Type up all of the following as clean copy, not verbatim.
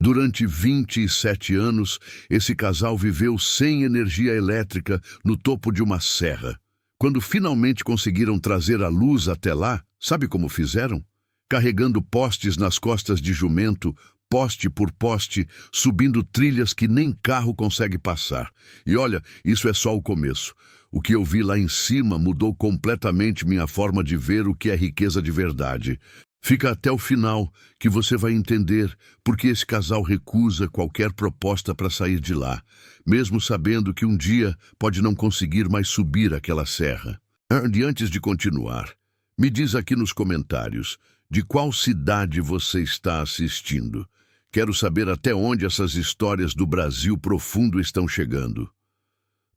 Durante 27 anos, esse casal viveu sem energia elétrica no topo de uma serra. Quando finalmente conseguiram trazer a luz até lá, sabe como fizeram? Carregando postes nas costas de jumento, poste por poste, subindo trilhas que nem carro consegue passar. E olha, isso é só o começo. O que eu vi lá em cima mudou completamente minha forma de ver o que é riqueza de verdade. Fica até o final, que você vai entender por que esse casal recusa qualquer proposta para sair de lá, mesmo sabendo que um dia pode não conseguir mais subir aquela serra. E antes de continuar, me diz aqui nos comentários de qual cidade você está assistindo. Quero saber até onde essas histórias do Brasil profundo estão chegando.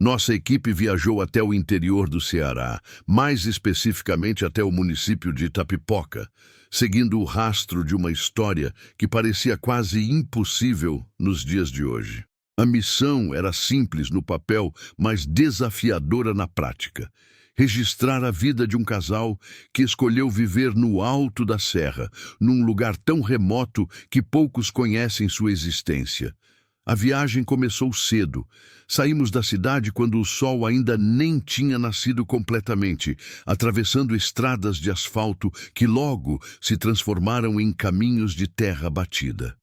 Nossa equipe viajou até o interior do Ceará, mais especificamente até o município de Itapipoca, seguindo o rastro de uma história que parecia quase impossível nos dias de hoje. A missão era simples no papel, mas desafiadora na prática. Registrar a vida de um casal que escolheu viver no alto da serra, num lugar tão remoto que poucos conhecem sua existência. A viagem começou cedo. Saímos da cidade quando o sol ainda nem tinha nascido completamente, atravessando estradas de asfalto que logo se transformaram em caminhos de terra batida.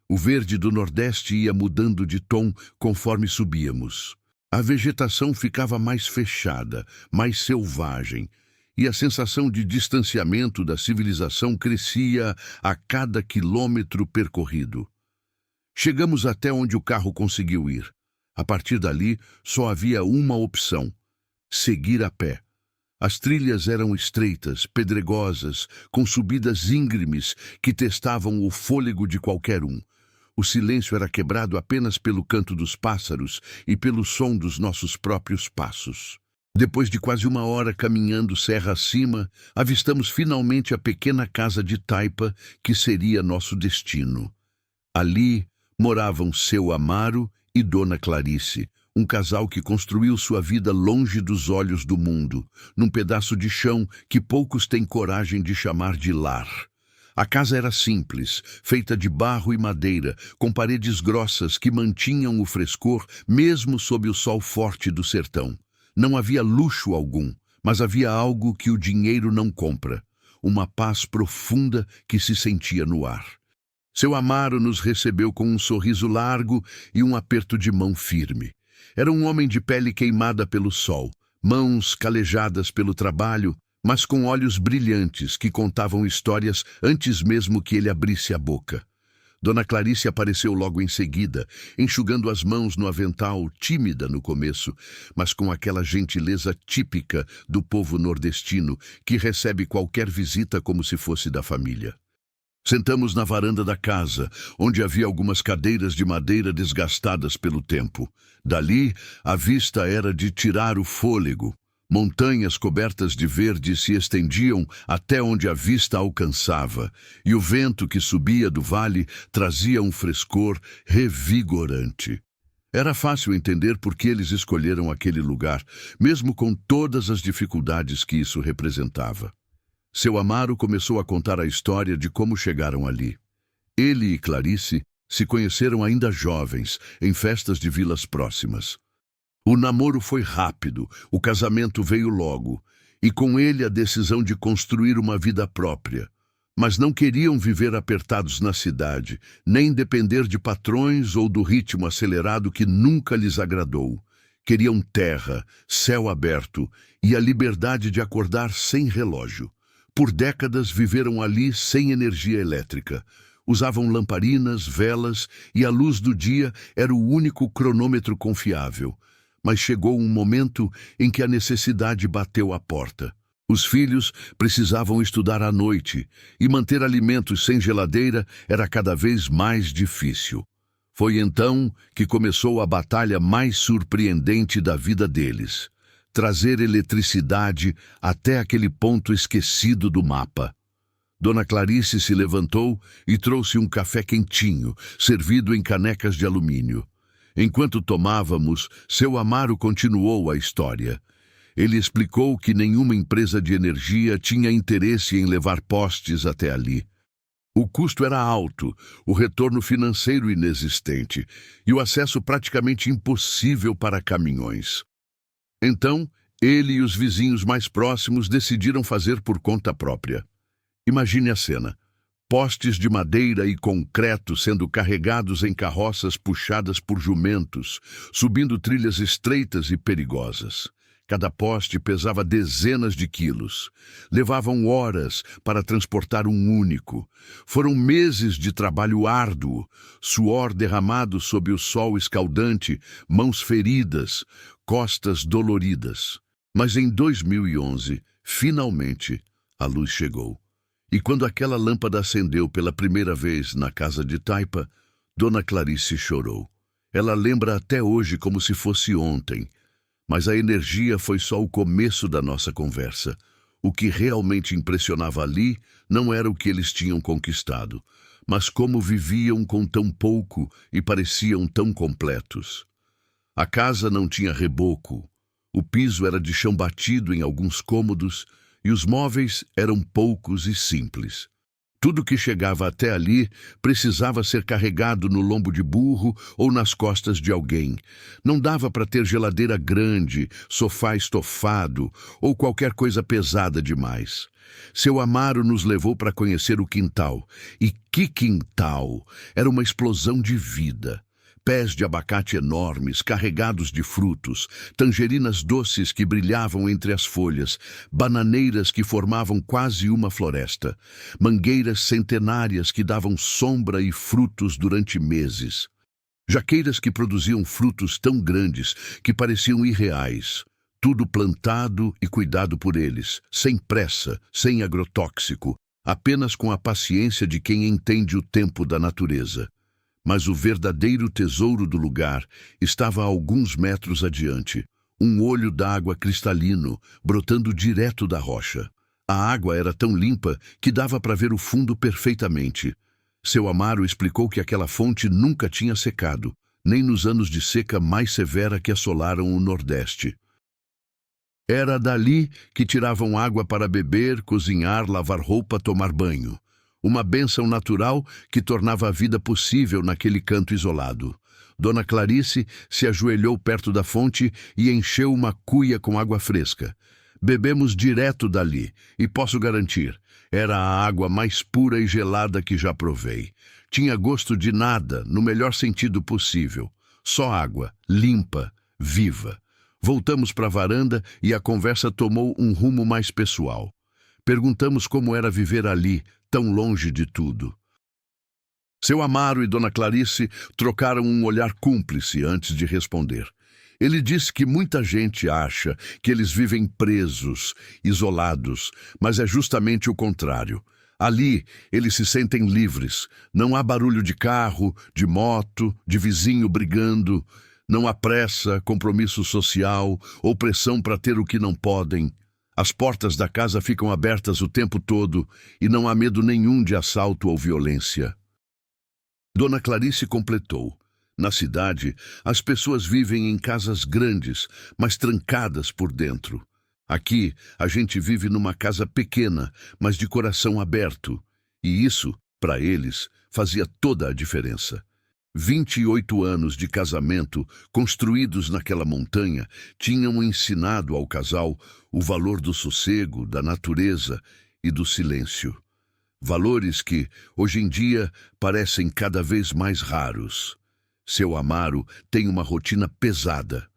O verde do Nordeste ia mudando de tom conforme subíamos. A vegetação ficava mais fechada, mais selvagem, e a sensação de distanciamento da civilização crescia a cada quilômetro percorrido. Chegamos até onde o carro conseguiu ir. A partir dali, só havia uma opção: seguir a pé. As trilhas eram estreitas, pedregosas, com subidas íngremes que testavam o fôlego de qualquer um. O silêncio era quebrado apenas pelo canto dos pássaros e pelo som dos nossos próprios passos. Depois de quase uma hora caminhando serra acima, avistamos finalmente a pequena casa de taipa que seria nosso destino. Ali moravam seu Amaro e Dona Clarice, um casal que construiu sua vida longe dos olhos do mundo, num pedaço de chão que poucos têm coragem de chamar de lar. A casa era simples, feita de barro e madeira, com paredes grossas que mantinham o frescor mesmo sob o sol forte do sertão. Não havia luxo algum, mas havia algo que o dinheiro não compra: uma paz profunda que se sentia no ar. Seu Amaro nos recebeu com um sorriso largo e um aperto de mão firme. Era um homem de pele queimada pelo sol, mãos calejadas pelo trabalho, mas com olhos brilhantes que contavam histórias antes mesmo que ele abrisse a boca. Dona Clarice apareceu logo em seguida, enxugando as mãos no avental, tímida no começo, mas com aquela gentileza típica do povo nordestino que recebe qualquer visita como se fosse da família. Sentamos na varanda da casa, onde havia algumas cadeiras de madeira desgastadas pelo tempo. Dali, a vista era de tirar o fôlego. Montanhas cobertas de verde se estendiam até onde a vista alcançava, e o vento que subia do vale trazia um frescor revigorante. Era fácil entender por que eles escolheram aquele lugar, mesmo com todas as dificuldades que isso representava. Seu Amaro começou a contar a história de como chegaram ali. Ele e Clarice se conheceram ainda jovens, em festas de vilas próximas. O namoro foi rápido, o casamento veio logo, e com ele a decisão de construir uma vida própria. Mas não queriam viver apertados na cidade, nem depender de patrões ou do ritmo acelerado que nunca lhes agradou. Queriam terra, céu aberto e a liberdade de acordar sem relógio. Por décadas viveram ali sem energia elétrica. Usavam lamparinas, velas e a luz do dia era o único cronômetro confiável. Mas chegou um momento em que a necessidade bateu à porta. Os filhos precisavam estudar à noite e manter alimentos sem geladeira era cada vez mais difícil. Foi então que começou a batalha mais surpreendente da vida deles: trazer eletricidade até aquele ponto esquecido do mapa. Dona Clarice se levantou e trouxe um café quentinho, servido em canecas de alumínio. Enquanto tomávamos, seu Amaro continuou a história. Ele explicou que nenhuma empresa de energia tinha interesse em levar postes até ali. O custo era alto, o retorno financeiro inexistente e o acesso praticamente impossível para caminhões. Então, ele e os vizinhos mais próximos decidiram fazer por conta própria. Imagine a cena. Postes de madeira e concreto sendo carregados em carroças puxadas por jumentos, subindo trilhas estreitas e perigosas. Cada poste pesava dezenas de quilos. Levavam horas para transportar um único. Foram meses de trabalho árduo, suor derramado sob o sol escaldante, mãos feridas, costas doloridas. Mas em 2011, finalmente, a luz chegou. E quando aquela lâmpada acendeu pela primeira vez na casa de Taipa, Dona Clarice chorou. Ela lembra até hoje como se fosse ontem. Mas a energia foi só o começo da nossa conversa. O que realmente impressionava ali não era o que eles tinham conquistado, mas como viviam com tão pouco e pareciam tão completos. A casa não tinha reboco. O piso era de chão batido em alguns cômodos e os móveis eram poucos e simples. Tudo que chegava até ali precisava ser carregado no lombo de burro ou nas costas de alguém. Não dava para ter geladeira grande, sofá estofado ou qualquer coisa pesada demais. Seu Amaro nos levou para conhecer o quintal. E que quintal! Era uma explosão de vida. Pés de abacate enormes, carregados de frutos, tangerinas doces que brilhavam entre as folhas, bananeiras que formavam quase uma floresta, mangueiras centenárias que davam sombra e frutos durante meses, jaqueiras que produziam frutos tão grandes que pareciam irreais, tudo plantado e cuidado por eles, sem pressa, sem agrotóxico, apenas com a paciência de quem entende o tempo da natureza. Mas o verdadeiro tesouro do lugar estava a alguns metros adiante, um olho d'água cristalino, brotando direto da rocha. A água era tão limpa que dava para ver o fundo perfeitamente. Seu Amaro explicou que aquela fonte nunca tinha secado, nem nos anos de seca mais severa que assolaram o Nordeste. Era dali que tiravam água para beber, cozinhar, lavar roupa, tomar banho. Uma bênção natural que tornava a vida possível naquele canto isolado. Dona Clarice se ajoelhou perto da fonte e encheu uma cuia com água fresca. Bebemos direto dali, e posso garantir, era a água mais pura e gelada que já provei. Tinha gosto de nada, no melhor sentido possível. Só água, limpa, viva. Voltamos para a varanda e a conversa tomou um rumo mais pessoal. Perguntamos como era viver ali, tão longe de tudo. Seu Amaro e Dona Clarice trocaram um olhar cúmplice antes de responder. Ele disse que muita gente acha que eles vivem presos, isolados, mas é justamente o contrário. Ali, eles se sentem livres. Não há barulho de carro, de moto, de vizinho brigando. Não há pressa, compromisso social ou pressão para ter o que não podem. As portas da casa ficam abertas o tempo todo e não há medo nenhum de assalto ou violência. Dona Clarice completou. Na cidade, as pessoas vivem em casas grandes, mas trancadas por dentro. Aqui, a gente vive numa casa pequena, mas de coração aberto. E isso, para eles, fazia toda a diferença. 28 anos de casamento, construídos naquela montanha, tinham ensinado ao casal o valor do sossego, da natureza e do silêncio. Valores que, hoje em dia, parecem cada vez mais raros. Seu Amaro tem uma rotina pesada.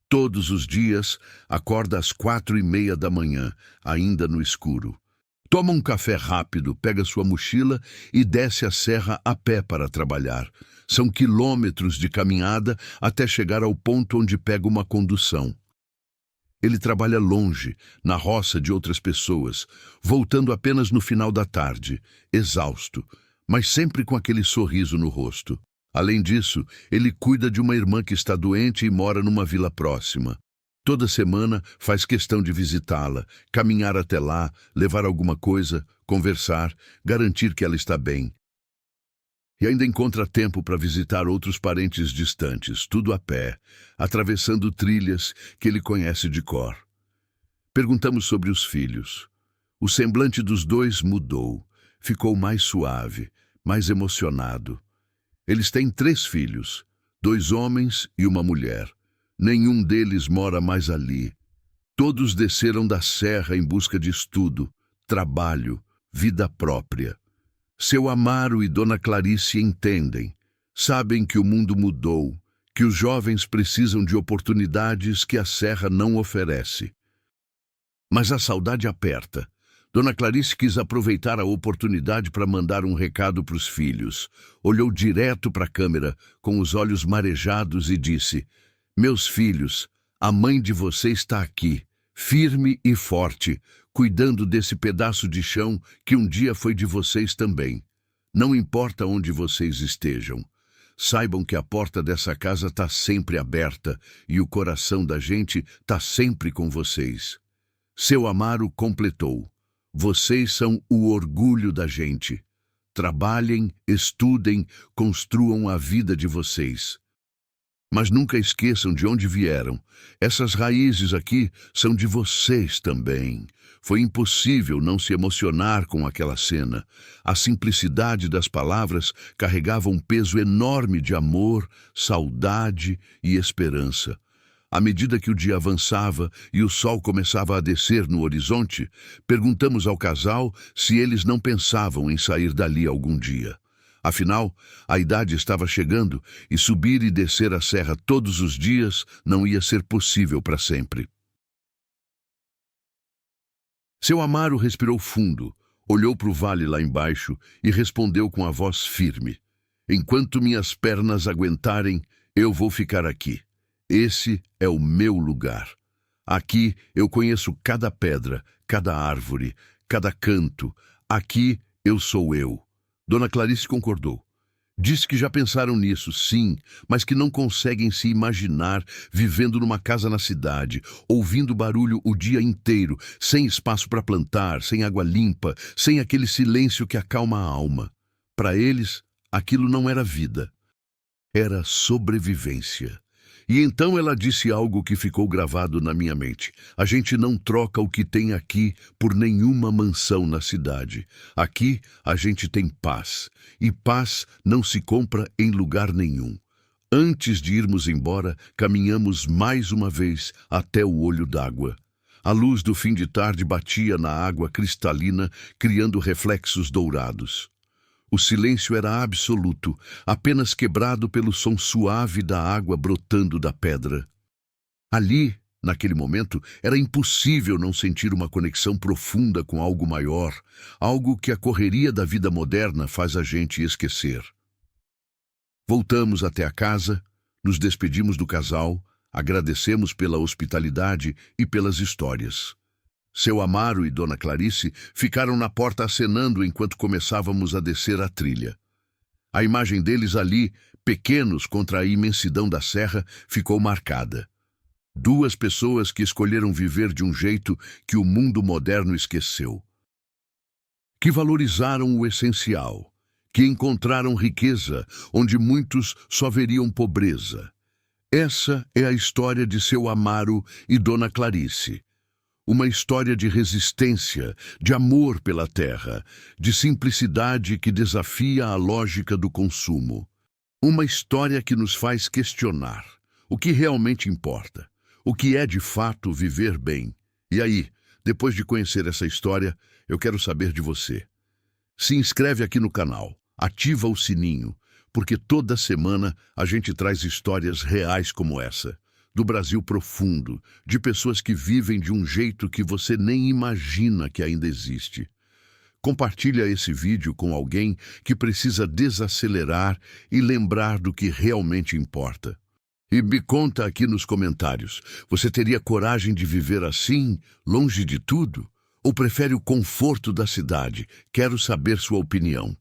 Todos os dias, acorda às 4:30 da manhã, ainda no escuro. Toma um café rápido, pega sua mochila e desce a serra a pé para trabalhar. São quilômetros de caminhada até chegar ao ponto onde pega uma condução. Ele trabalha longe, na roça de outras pessoas, voltando apenas no final da tarde, exausto, mas sempre com aquele sorriso no rosto. Além disso, ele cuida de uma irmã que está doente e mora numa vila próxima. Toda semana faz questão de visitá-la, caminhar até lá, levar alguma coisa, conversar, garantir que ela está bem. E ainda encontra tempo para visitar outros parentes distantes, tudo a pé, atravessando trilhas que ele conhece de cor. Perguntamos sobre os filhos. O semblante dos dois mudou. ficou mais suave, mais emocionado. Eles têm 3 filhos, 2 homens e uma mulher. Nenhum deles mora mais ali. Todos desceram da serra em busca de estudo, trabalho, vida própria. Seu Amaro e Dona Clarice entendem, sabem que o mundo mudou, que os jovens precisam de oportunidades que a serra não oferece. Mas a saudade aperta. Dona Clarice quis aproveitar a oportunidade para mandar um recado para os filhos. Olhou direto para a câmera, com os olhos marejados, e disse: "Meus filhos, a mãe de vocês está aqui, firme e forte, cuidando desse pedaço de chão que um dia foi de vocês também. Não importa onde vocês estejam. Saibam que a porta dessa casa está sempre aberta e o coração da gente está sempre com vocês." Seu Amaro completou: "Vocês são o orgulho da gente. Trabalhem, estudem, construam a vida de vocês. Mas nunca esqueçam de onde vieram. Essas raízes aqui são de vocês também." Foi impossível não se emocionar com aquela cena. A simplicidade das palavras carregava um peso enorme de amor, saudade e esperança. À medida que o dia avançava e o sol começava a descer no horizonte, perguntamos ao casal se eles não pensavam em sair dali algum dia. Afinal, a idade estava chegando e subir e descer a serra todos os dias não ia ser possível para sempre. Seu Amaro respirou fundo, olhou para o vale lá embaixo e respondeu com a voz firme: "Enquanto minhas pernas aguentarem, eu vou ficar aqui. Esse é o meu lugar. Aqui eu conheço cada pedra, cada árvore, cada canto. Aqui eu sou eu." Dona Clarice concordou. Disse que já pensaram nisso, sim, mas que não conseguem se imaginar vivendo numa casa na cidade, ouvindo barulho o dia inteiro, sem espaço para plantar, sem água limpa, sem aquele silêncio que acalma a alma. Para eles, aquilo não era vida, era sobrevivência. E então ela disse algo que ficou gravado na minha mente: "A gente não troca o que tem aqui por nenhuma mansão na cidade. Aqui a gente tem paz, e paz não se compra em lugar nenhum." Antes de irmos embora, caminhamos mais uma vez até o olho d'água. A luz do fim de tarde batia na água cristalina, criando reflexos dourados. O silêncio era absoluto, apenas quebrado pelo som suave da água brotando da pedra. Ali, naquele momento, era impossível não sentir uma conexão profunda com algo maior, algo que a correria da vida moderna faz a gente esquecer. Voltamos até a casa, nos despedimos do casal, agradecemos pela hospitalidade e pelas histórias. Seu Amaro e Dona Clarice ficaram na porta acenando enquanto começávamos a descer a trilha. A imagem deles ali, pequenos contra a imensidão da serra, ficou marcada. 2 pessoas que escolheram viver de um jeito que o mundo moderno esqueceu. Que valorizaram o essencial, que encontraram riqueza onde muitos só veriam pobreza. Essa é a história de seu Amaro e Dona Clarice. Uma história de resistência, de amor pela terra, de simplicidade que desafia a lógica do consumo. Uma história que nos faz questionar o que realmente importa, o que é de fato viver bem. E aí, depois de conhecer essa história, eu quero saber de você. Se inscreve aqui no canal, ativa o sininho, porque toda semana a gente traz histórias reais como essa. Do Brasil profundo, de pessoas que vivem de um jeito que você nem imagina que ainda existe. Compartilha esse vídeo com alguém que precisa desacelerar e lembrar do que realmente importa. E me conta aqui nos comentários, você teria coragem de viver assim, longe de tudo? Ou prefere o conforto da cidade? Quero saber sua opinião.